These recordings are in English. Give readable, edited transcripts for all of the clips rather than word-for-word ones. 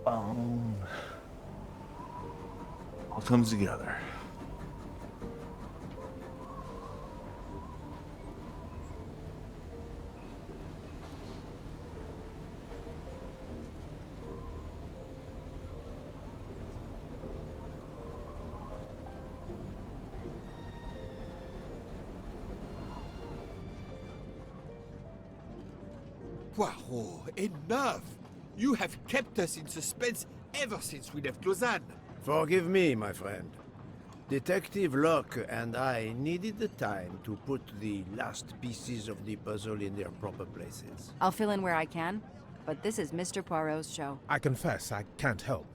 All comes together. Poirot, enough! You have kept us in suspense ever since we left Lausanne. Forgive me, my friend. Detective Locke and I needed the time to put the last pieces of the puzzle in their proper places. I'll fill in where I can, but this is Mr. Poirot's show. I confess I can't help,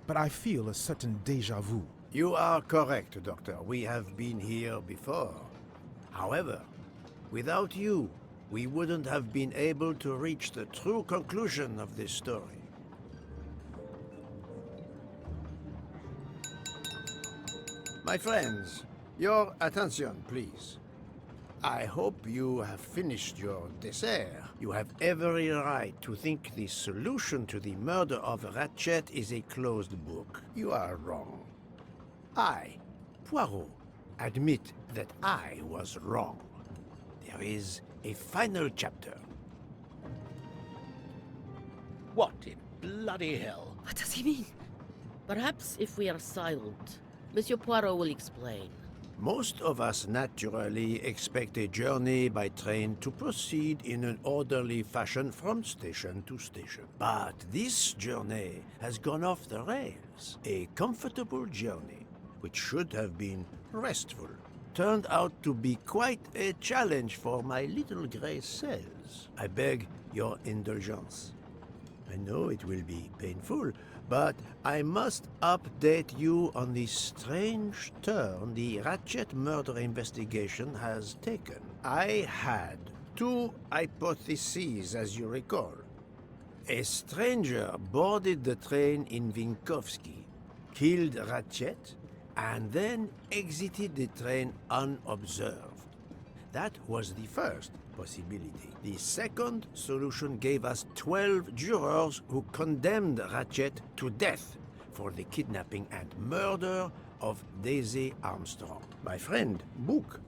but I feel a certain déjà vu. You are correct, Doctor. We have been here before. However, without you, we wouldn't have been able to reach the true conclusion of this story. My friends, your attention, please. I hope you have finished your dessert. You have every right to think the solution to the murder of Ratchet is a closed book. You are wrong. I, Poirot, admit that I was wrong. There is a final chapter. What in bloody hell? What does he mean? Perhaps if we are silent, Monsieur Poirot will explain. Most of us naturally expect a journey by train to proceed in an orderly fashion from station to station. But this journey has gone off the rails. A comfortable journey, which should have been restful, turned out to be quite a challenge for my little gray cells. I beg your indulgence. I know it will be painful, but I must update you on the strange turn the Ratchet murder investigation has taken. I had two hypotheses, as you recall. A stranger boarded the train in Vinkovsky, killed Ratchet, and then exited the train unobserved. That was the first possibility. The second solution gave us 12 jurors who condemned Ratchet to death for the kidnapping and murder of Daisy Armstrong. My friend, Book,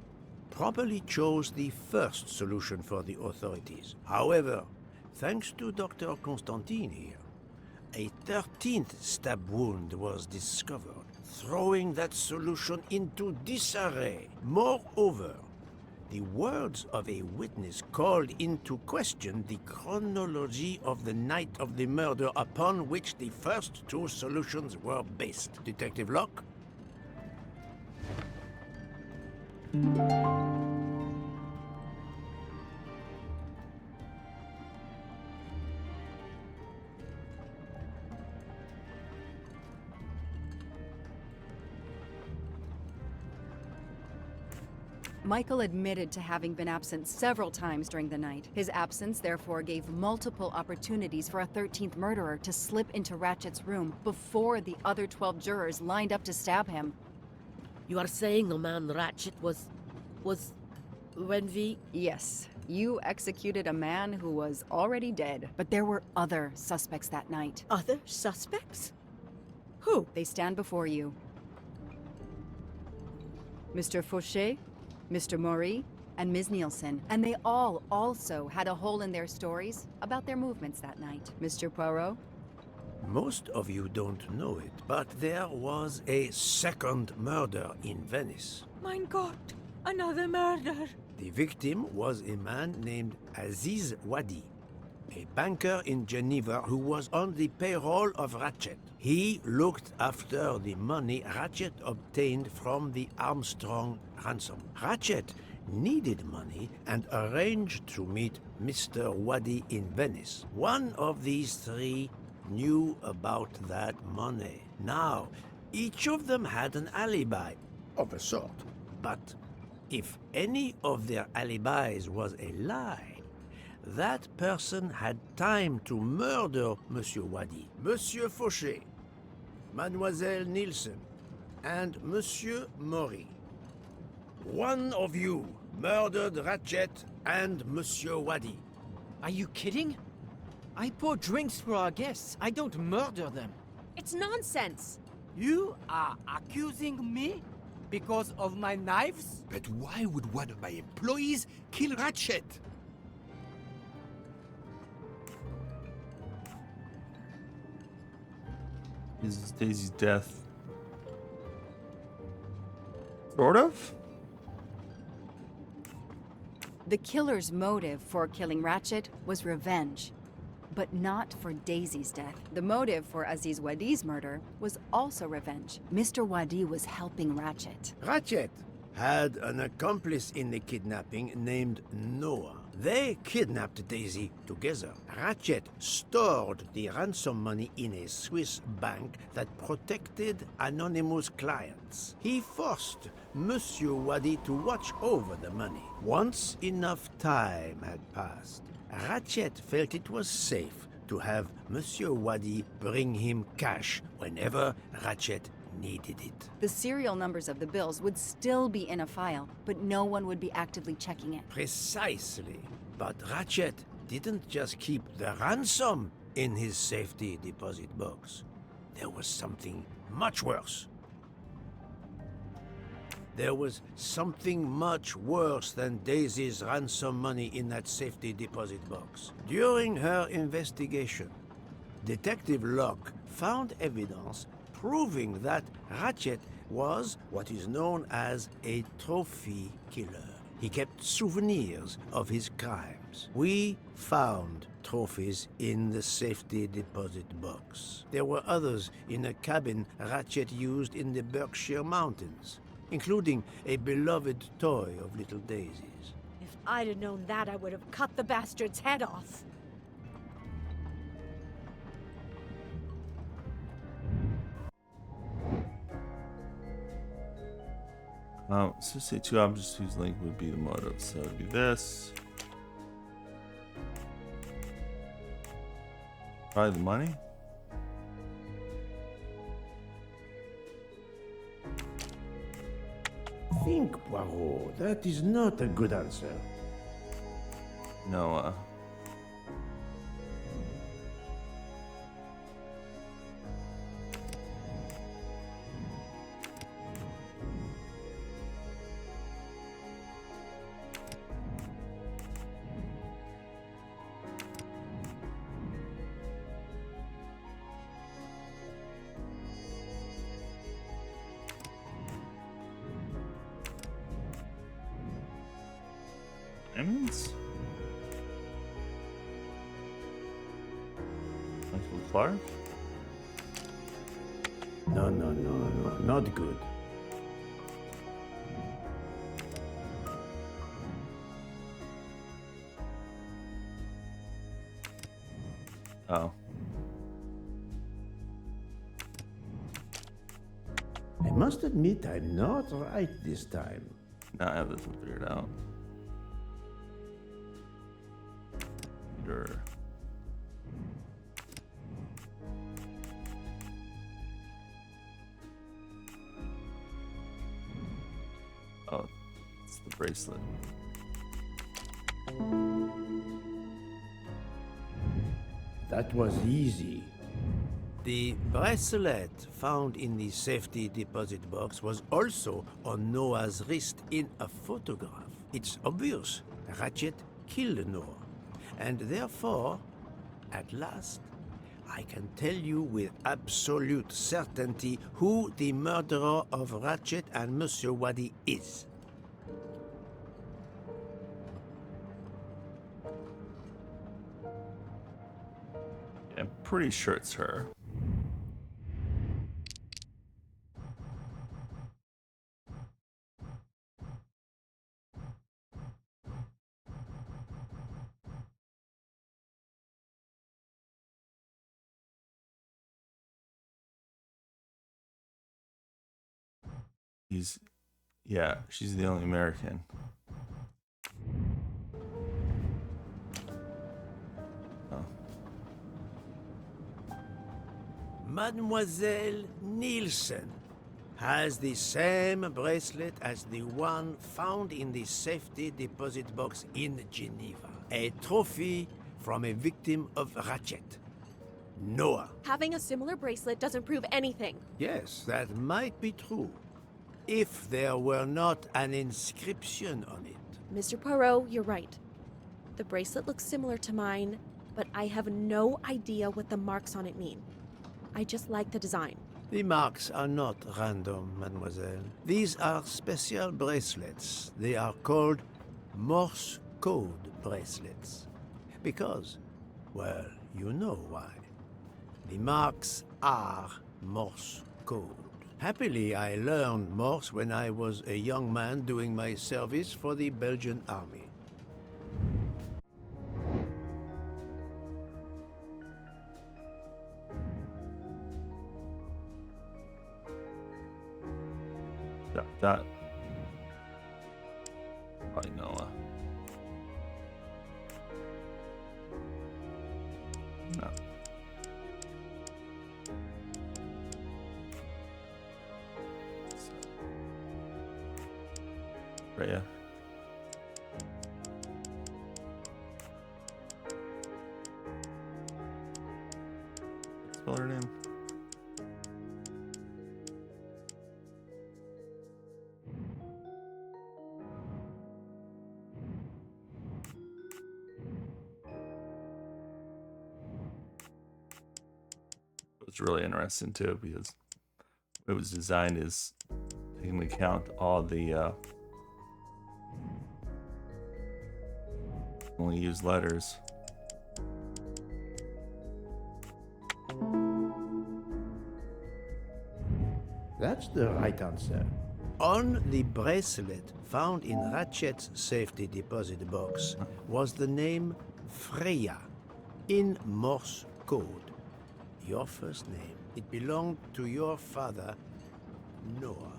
properly chose the first solution for the authorities. However, thanks to Dr. Constantine here, a 13th stab wound was discovered, throwing that solution into disarray. Moreover, the words of a witness called into question the chronology of the night of the murder upon which the first two solutions were based. Detective Locke? Michael admitted to having been absent several times during the night. His absence therefore gave multiple opportunities for a 13th murderer to slip into Ratchet's room before the other 12 jurors lined up to stab him. You are saying the man Ratchet was when we... Yes, you executed a man who was already dead, but there were other suspects that night. Other suspects? Who? They stand before you. Mr. Fauché, Mr. Maury, and Ms. Nielsen, and they all also had a hole in their stories about their movements that night. Mr. Poirot? Most of you don't know it, but there was a second murder in Venice. Mein Gott, another murder. The victim was a man named Aziz Wadi, a banker in Geneva who was on the payroll of Ratchet. He looked after the money Ratchet obtained from the Armstrong ransom. Ratchet needed money and arranged to meet Mr. Wadi in Venice. One of these three knew about that money. Now, each of them had an alibi, of a sort. But if any of their alibis was a lie, that person had time to murder Monsieur Wadi, Monsieur Fauché, Mademoiselle Nielsen, and Monsieur Maury. One of you murdered Ratchet and Monsieur Wadi. Are you kidding? I pour drinks for our guests. I don't murder them. It's nonsense. You are accusing me because of my knives? But why would one of my employees kill Ratchet? Is Daisy's death sort of? The killer's motive for killing Ratchet was revenge, but not for Daisy's death. The motive for Aziz Wadi's murder was also revenge. Mr. Wadi was helping Ratchet. Ratchet had an accomplice in the kidnapping named Noah. They kidnapped Daisy together. Ratchet stored the ransom money in a Swiss bank that protected anonymous clients. He forced Monsieur Wadi to watch over the money. Once enough time had passed, Ratchet felt it was safe to have Monsieur Wadi bring him cash whenever Ratchet needed it. The serial numbers of the bills would still be in a file, but no one would be actively checking it. Precisely. But Ratchet didn't just keep the ransom in his safety deposit box. There was something much worse. There was something much worse than Daisy's ransom money in that safety deposit box. During her investigation, Detective Locke found evidence proving that Ratchet was what is known as a trophy killer. He kept souvenirs of his crimes. We found trophies in the safety deposit box. There were others in a cabin Ratchet used in the Berkshire Mountains, including a beloved toy of little Daisy's. If I'd have known that, I would have cut the bastard's head off. So say two objects whose link would be the motive. So it'd be this. Probably the money. Think, Poirot. That is not a good answer. No, diamonds? Michael Clark? No, not good. Oh. I must admit I'm not right this time. Now I have this one figured out. Sure. Oh, it's the bracelet. That was easy. The bracelet found in the safety deposit box was also on Noah's wrist in a photograph. It's obvious Ratchet killed Noah, and therefore, at last, I can tell you with absolute certainty who the murderer of Ratchet and Monsieur Wadi is. I'm pretty sure it's her. Yeah, she's the only American. Oh. Mademoiselle Nielsen has the same bracelet as the one found in the safety deposit box in Geneva. A trophy from a victim of Ratchet. Noah. Having a similar bracelet doesn't prove anything. Yes, that might be true. If there were not an inscription on it. Mr. Poirot, you're right. The bracelet looks similar to mine, but I have no idea what the marks on it mean. I just like the design. The marks are not random, mademoiselle. These are special bracelets. They are called Morse code bracelets. Because, well, you know why. The marks are Morse code. Happily, I learned Morse when I was a young man doing my service for the Belgian army. That. Probably Noah. No. Rhea. Spell her name. It's really interesting too because it was designed as taking into account all the only use letters. That's the right answer. On the bracelet found in Ratchet's safety deposit box was the name Freya in Morse code. Your first name. It belonged to your father, Noah.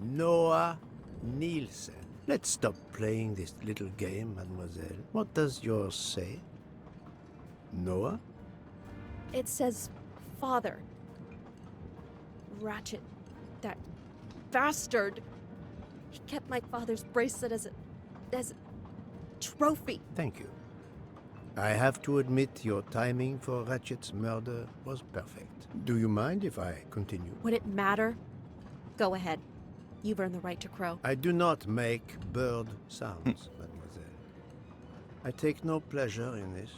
Noah Nielsen. Let's stop playing this little game, mademoiselle. What does yours say? Noah? It says father. Ratchet. That bastard. He kept my father's bracelet as a trophy. Thank you. I have to admit your timing for Ratchet's murder was perfect. Do you mind if I continue? Would it matter? Go ahead. You've earned the right to crow. I do not make bird sounds, mademoiselle. I take no pleasure in this.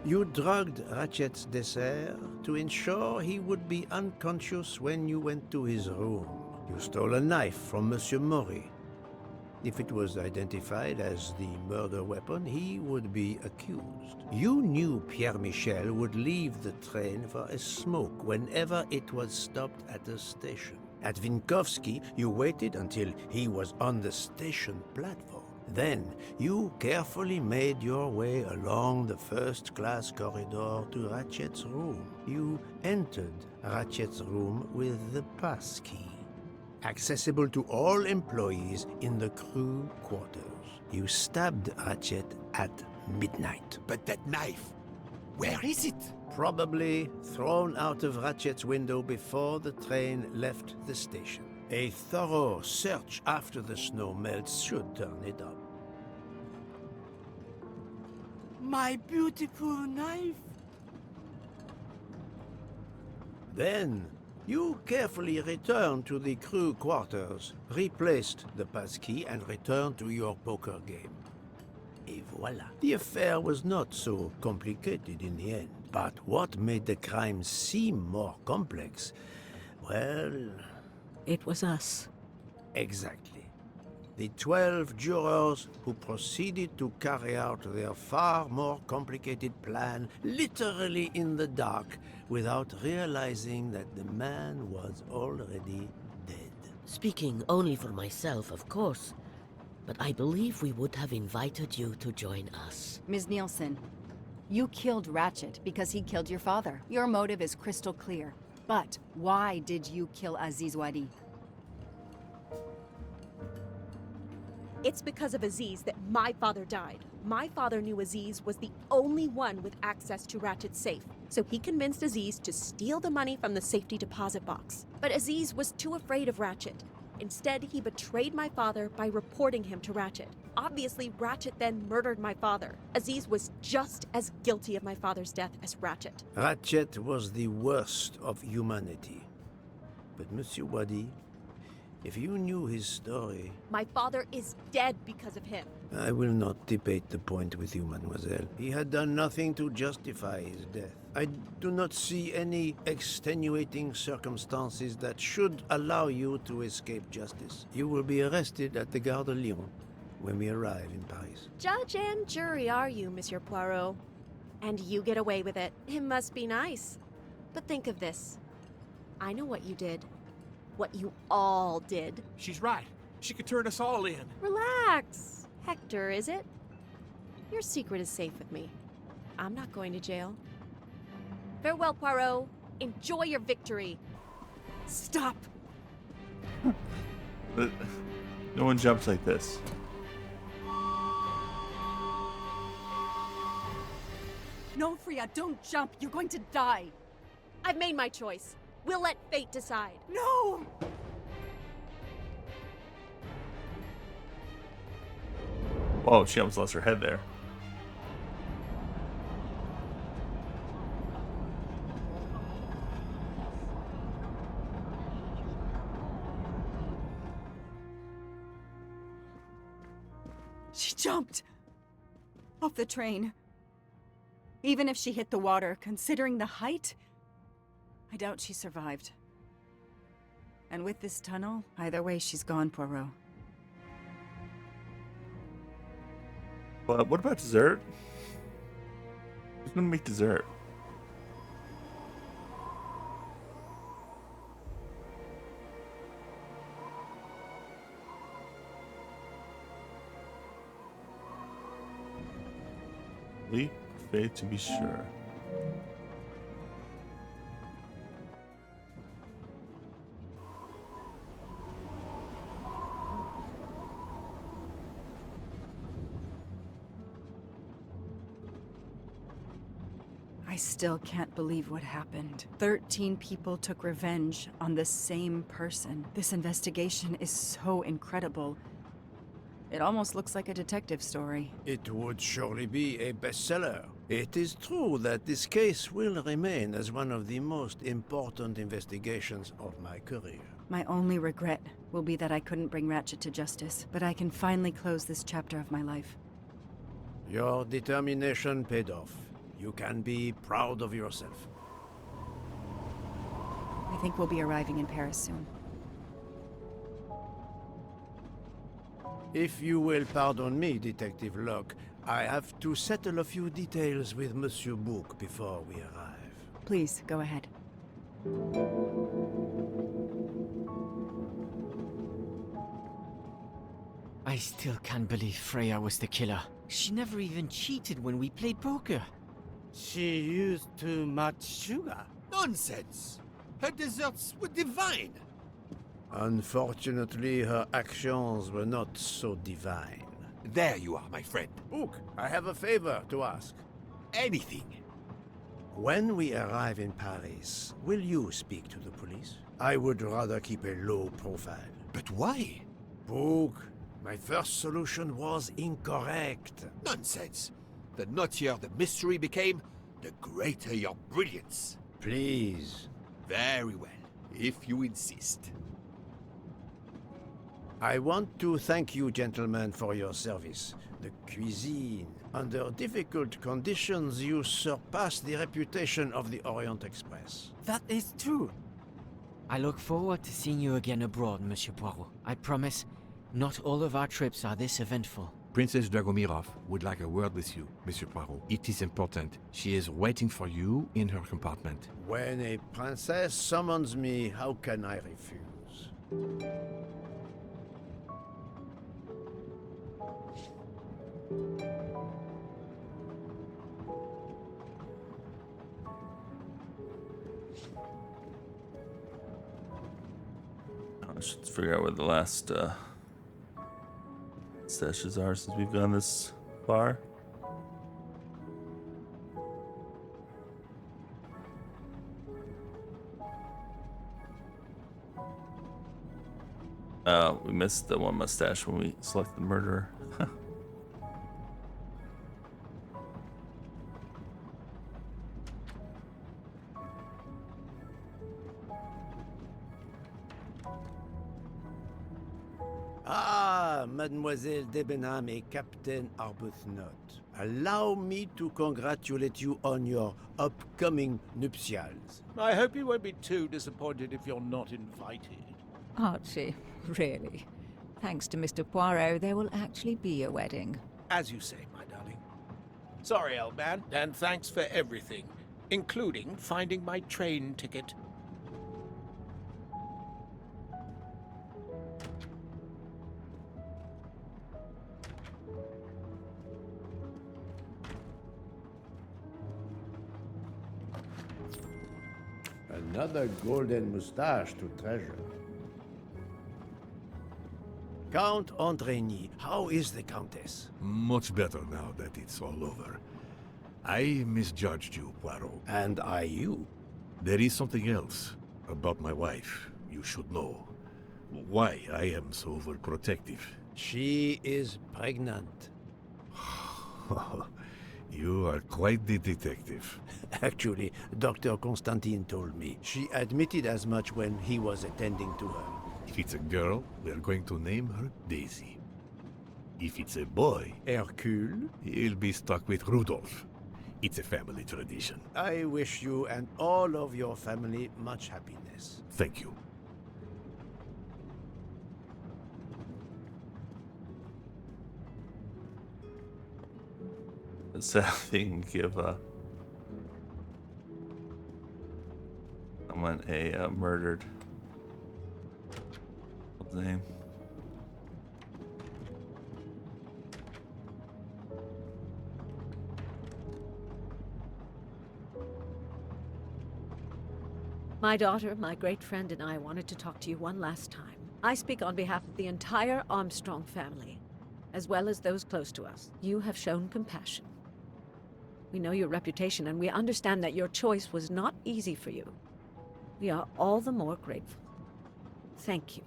You drugged Ratchet's dessert to ensure he would be unconscious when you went to his room. You stole a knife from Monsieur Maury. If it was identified as the murder weapon, he would be accused. You knew Pierre Michel would leave the train for a smoke whenever it was stopped at a station. At Vinkovsky, you waited until he was on the station platform. Then, you carefully made your way along the first-class corridor to Ratchet's room. You entered Ratchet's room with the pass key, accessible to all employees in the crew quarters. You stabbed Ratchet at midnight. But that knife, where is it? Probably thrown out of Ratchet's window before the train left the station. A thorough search after the snow melts should turn it up. My beautiful knife. Then, you carefully returned to the crew quarters, replaced the passkey, and returned to your poker game. Et voila. The affair was not so complicated in the end. But what made the crime seem more complex? Well... It was us. Exactly. The 12 jurors who proceeded to carry out their far more complicated plan literally in the dark without realizing that the man was already dead. Speaking only for myself, of course, but I believe we would have invited you to join us. Ms. Nielsen, you killed Ratchet because he killed your father. Your motive is crystal clear. But why did you kill Aziz Wadi? It's because of Aziz that my father died. My father knew Aziz was the only one with access to Ratchet's safe, So he convinced Aziz to steal the money from the safety deposit box. But Aziz was too afraid of Ratchet. Instead, he betrayed my father by reporting him to Ratchet. Obviously, Ratchet then murdered my father. Aziz was just as guilty of my father's death as Ratchet. Ratchet was the worst of humanity. But Monsieur Wadi, if you knew his story... My father is dead because of him. I will not debate the point with you, mademoiselle. He had done nothing to justify his death. I do not see any extenuating circumstances that should allow you to escape justice. You will be arrested at the Gare de Lyon when we arrive in Paris. Judge and jury are you, Monsieur Poirot. And you get away with it. It must be nice. But think of this. I know what you did. What you all did. She's right. She could turn us all in. Relax. Hector, is it? Your secret is safe with me. I'm not going to jail. Farewell, Poirot. Enjoy your victory. Stop! But no one jumps like this. No, Freya, don't jump. You're going to die. I've made my choice. We'll let fate decide. No! Whoa, she almost lost her head there. She jumped off the train. Even if she hit the water, considering the height, I doubt she survived. And with this tunnel, either way, she's gone, Poirot. But what about dessert? Who's gonna make dessert? Leap of faith to be sure. I still can't believe what happened. 13 people took revenge on the same person. This investigation is so incredible. It almost looks like a detective story. It would surely be a bestseller. It is true that this case will remain as one of the most important investigations of my career. My only regret will be that I couldn't bring Ratchet to justice, but I can finally close this chapter of my life. Your determination paid off. You can be proud of yourself. I think we'll be arriving in Paris soon. If you will pardon me, Detective Locke, I have to settle a few details with Monsieur Bouc before we arrive. Please, go ahead. I still can't believe Freya was the killer. She never even cheated when we played poker. She used too much sugar. Nonsense! Her desserts were divine. Unfortunately, her actions were not so divine. There you are, my friend. Bouc, I have a favor to ask. Anything. When we arrive in Paris, will you speak to the police? I would rather keep a low profile. But why? Bouc, my first solution was incorrect. Nonsense. The nuttier the mystery became, the greater your brilliance. Please. Very well, if you insist. I want to thank you, gentlemen, for your service. The cuisine. Under difficult conditions, you surpassed the reputation of the Orient Express. That is true. I look forward to seeing you again abroad, Monsieur Poirot. I promise, not all of our trips are this eventful. Princess Dragomirov would like a word with you, Monsieur Poirot. It is important. She is waiting for you in her compartment. When a princess summons me, how can I refuse? I should figure out where the last stashes are since we've gone this far. We missed the one mustache when we selected the murderer. Ah, Mademoiselle Debenham et Captain Arbuthnot. Allow me to congratulate you on your upcoming nuptials. I hope you won't be too disappointed if you're not invited. Archie, really. Thanks to Mr. Poirot, there will actually be a wedding. As you say, my darling. Sorry, old man, and thanks for everything, including finding my train ticket. Another golden moustache to treasure. Count Andrigny, how is the Countess? Much better now that it's all over. I misjudged you, Poirot. And I you. There is something else about my wife you should know. Why I am so overprotective. She is pregnant. You are quite the detective. Actually, Dr. Constantine told me. She admitted as much when he was attending to her. If it's a girl, we are going to name her Daisy. If it's a boy, Hercule? he'll be stuck with Rudolph. It's a family tradition. I wish you and all of your family much happiness. Thank you. So they can give someone a murdered. What's the name? My daughter, my great friend, and I wanted to talk to you one last time. I speak on behalf of the entire Armstrong family, as well as those close to us. You have shown compassion. We know your reputation, and we understand that your choice was not easy for you. We are all the more grateful. Thank you.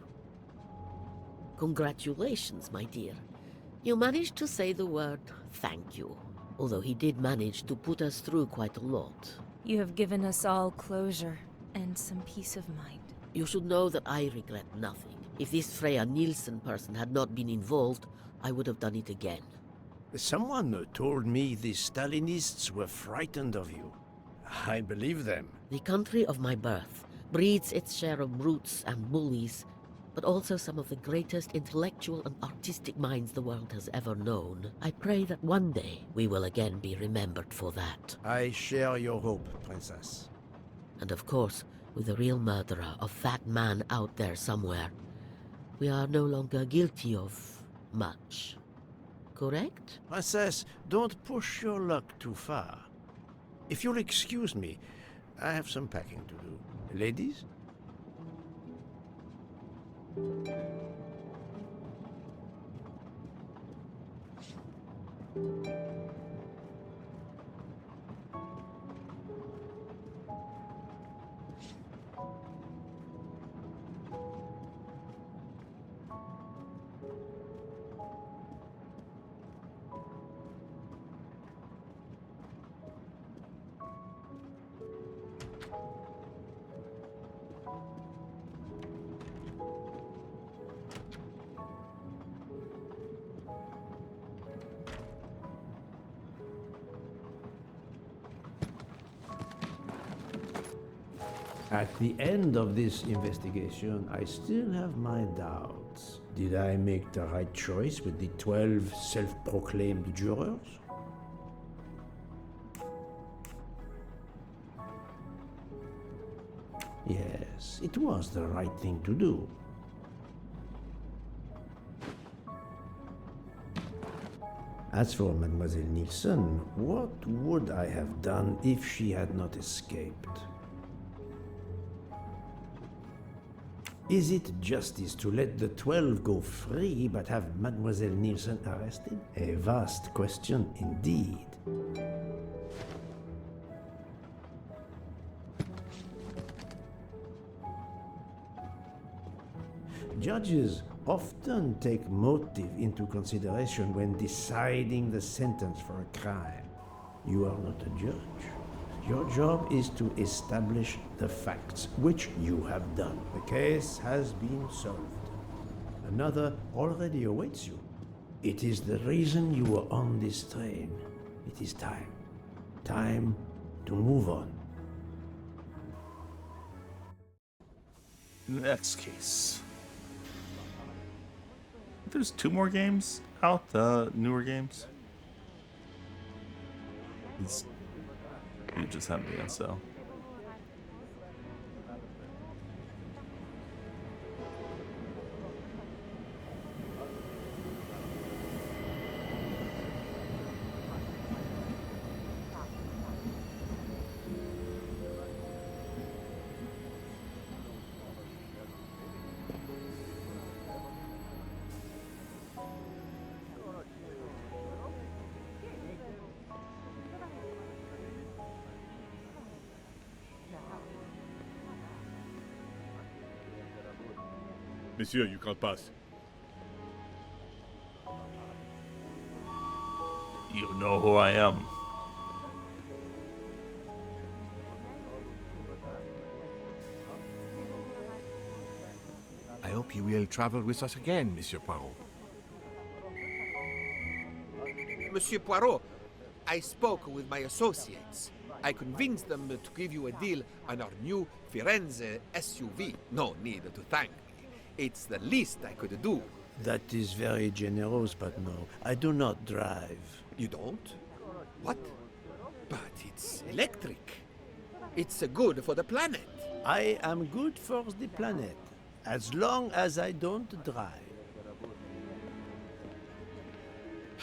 Congratulations, my dear. You managed to say the word thank you, although he did manage to put us through quite a lot. You have given us all closure and some peace of mind. You should know that I regret nothing. If this Freya Nielsen person had not been involved, I would have done it again. Someone told me the Stalinists were frightened of you. I believe them. The country of my birth breeds its share of brutes and bullies, but also some of the greatest intellectual and artistic minds the world has ever known. I pray that one day we will again be remembered for that. I share your hope, Princess. And of course, with the real murderer of that man out there somewhere, we are no longer guilty of much. Correct? Princess, don't push your luck too far. If you'll excuse me, I have some packing to do. Ladies? At the end of this investigation, I still have my doubts. Did I make the right choice with the 12 self-proclaimed jurors? Yes, it was the right thing to do. As for Mademoiselle Nielsen, what would I have done if she had not escaped? Is it justice to let the 12 go free but have Mademoiselle Nielsen arrested? A vast question indeed. Judges often take motive into consideration when deciding the sentence for a crime. You are not a judge. Your job is to establish the facts, which you have done. The case has been solved. Another already awaits you. It is the reason you are on this train. It is time. Time to move on. Next case. There's 2 more games out, the newer games. You just have me, so. Monsieur, you can't pass. You know who I am. I hope you will travel with us again, Monsieur Poirot. Monsieur Poirot, I spoke with my associates. I convinced them to give you a deal on our new Firenze SUV. No need to thank me. It's the least I could do. That is very generous, but no, I do not drive. You don't? What? But it's electric. It's good for the planet. I am good for the planet, as long as I don't drive.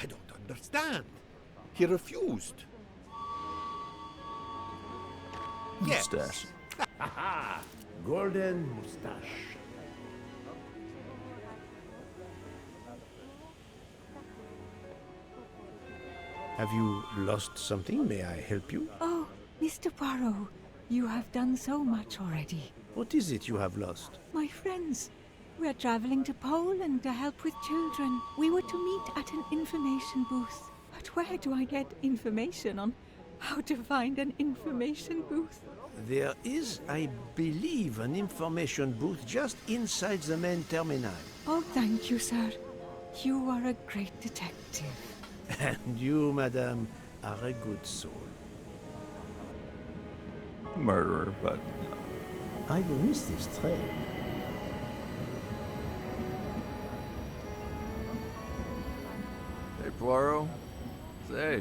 I don't understand. He refused. Mustache. Yes. Golden mustache. Have you lost something? May I help you? Oh, Mr. Poirot, you have done so much already. What is it you have lost? My friends, we're traveling to Poland to help with children. We were to meet at an information booth. But where do I get information on how to find an information booth? There is, I believe, an information booth just inside the main terminal. Oh, thank you, sir. You are a great detective. And you, madame, are a good soul. Murderer, but I will miss this train. Hey, Poirot. Say,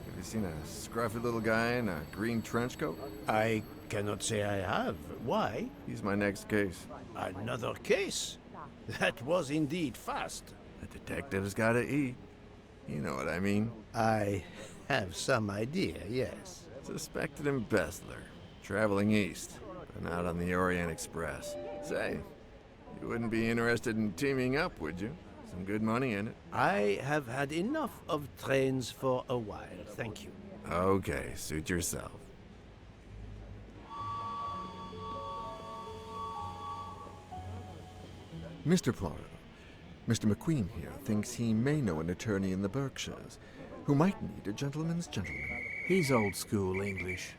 have you seen a scruffy little guy in a green trench coat? I cannot say I have. Why? He's my next case. Another case? That was indeed fast. The detective's gotta eat. You know what I mean. I have some idea, yes. Suspected embezzler. Traveling east, but not on the Orient Express. Say, you wouldn't be interested in teaming up, would you? Some good money in it. I have had enough of trains for a while, thank you. Okay, suit yourself. Mr. Poirot, Mr. McQueen here thinks he may know an attorney in the Berkshires who might need a gentleman's gentleman. He's old school English.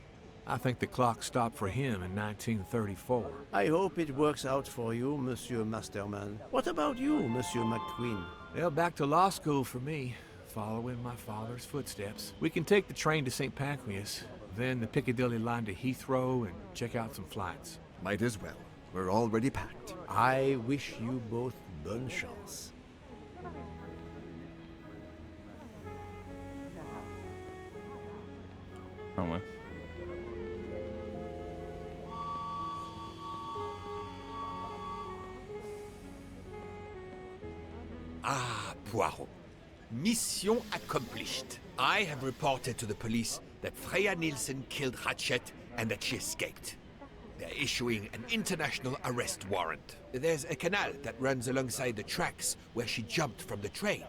I think the clock stopped for him in 1934. I hope it works out for you, Monsieur Masterman. What about you, Monsieur McQueen? Well, back to law school for me, following my father's footsteps. We can take the train to St. Pancras, then the Piccadilly line to Heathrow and check out some flights. Might as well. We're already packed. I wish you both bonne chance. Wrong way. Ah, Poirot. Mission accomplished. I have reported to the police that Freya Nielsen killed Ratchet and that she escaped. They're issuing an international arrest warrant. There's a canal that runs alongside the tracks where she jumped from the train.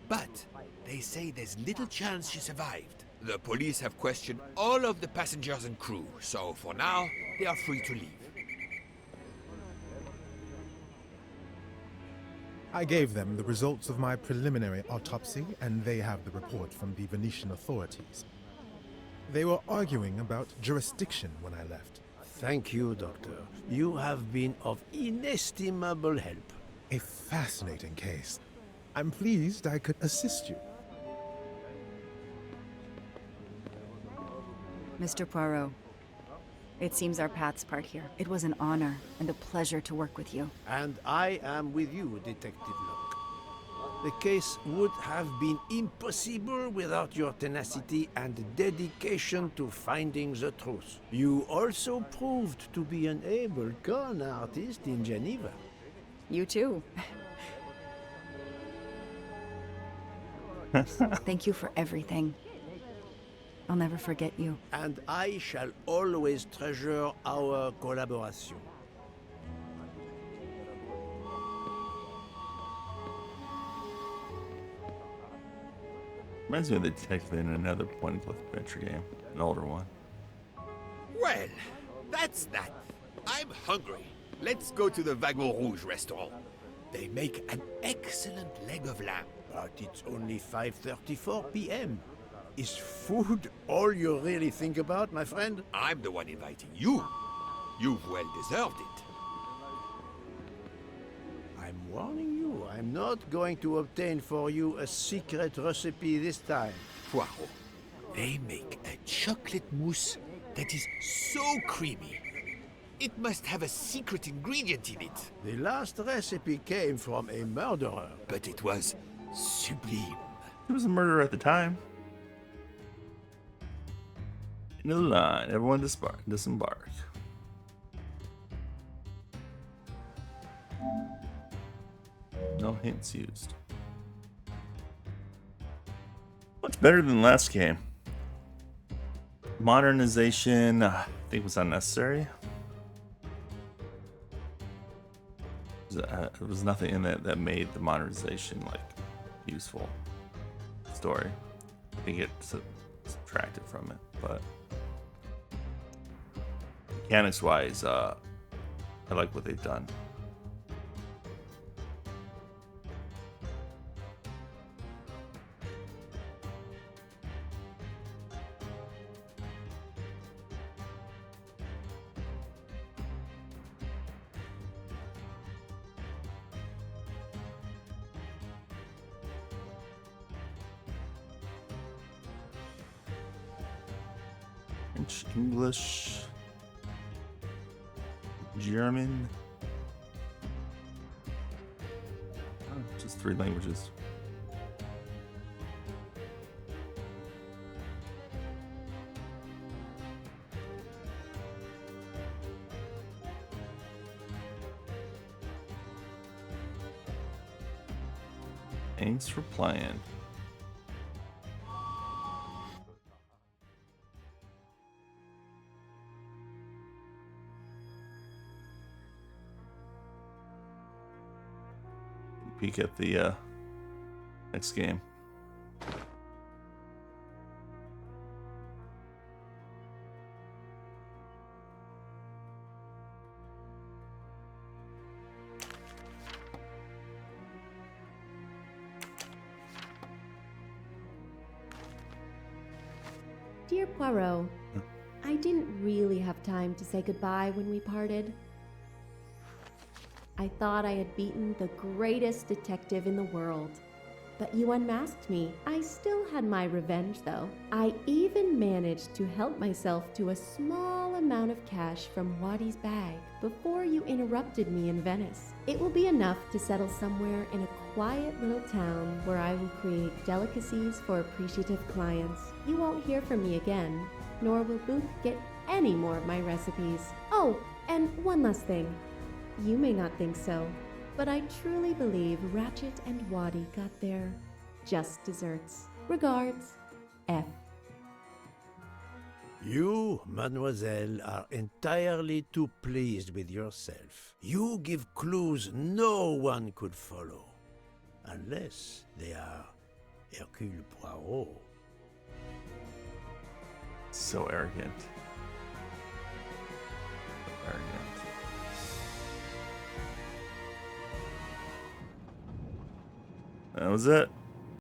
But they say there's little chance she survived. The police have questioned all of the passengers and crew, so for now, they are free to leave. I gave them the results of my preliminary autopsy, and they have the report from the Venetian authorities. They were arguing about jurisdiction when I left. Thank you, Doctor. You have been of inestimable help. A fascinating case. I'm pleased I could assist you. Mr. Poirot, it seems our paths part here. It was an honor and a pleasure to work with you. And I am with you, Detective Locke. The case would have been impossible without your tenacity and dedication to finding the truth. You also proved to be an able con artist in Geneva. You too. Thank you for everything. I'll never forget you. And I shall always treasure our collaboration. Reminds me of the detective in another point-and-click adventure game, an older one. Well, that's that. I'm hungry. Let's go to the Wagon Rouge restaurant. They make an excellent leg of lamb. But it's only 5:34 p.m. Is food all you really think about, my friend? I'm the one inviting you. You've well deserved it. I'm warning you, I'm not going to obtain for you a secret recipe this time. Poirot, they make a chocolate mousse that is so creamy. It must have a secret ingredient in it. The last recipe came from a murderer. But it was sublime. He was a murderer at the time. Into the line, everyone disembark. No hints used. Much better than last game. Modernization, I think, was unnecessary. There was nothing in that made the modernization like useful. Story. I think it subtracted from it, but mechanics wise, I like what they've done. French, English, German. Oh, just 3 languages. Thanks for playing. Peek at the next game. Dear Poirot, I didn't really have time to say goodbye when we parted. I thought I had beaten the greatest detective in the world. But you unmasked me. I still had my revenge, though. I even managed to help myself to a small amount of cash from Waddy's bag before you interrupted me in Venice. It will be enough to settle somewhere in a quiet little town where I will create delicacies for appreciative clients. You won't hear from me again, nor will Booth get any more of my recipes. Oh, and one last thing. You may not think so, but I truly believe Ratchet and Waddy got their just desserts. Regards, F. You, mademoiselle, are entirely too pleased with yourself. You give clues no one could follow, unless they are Hercule Poirot. So arrogant. So arrogant. That was it.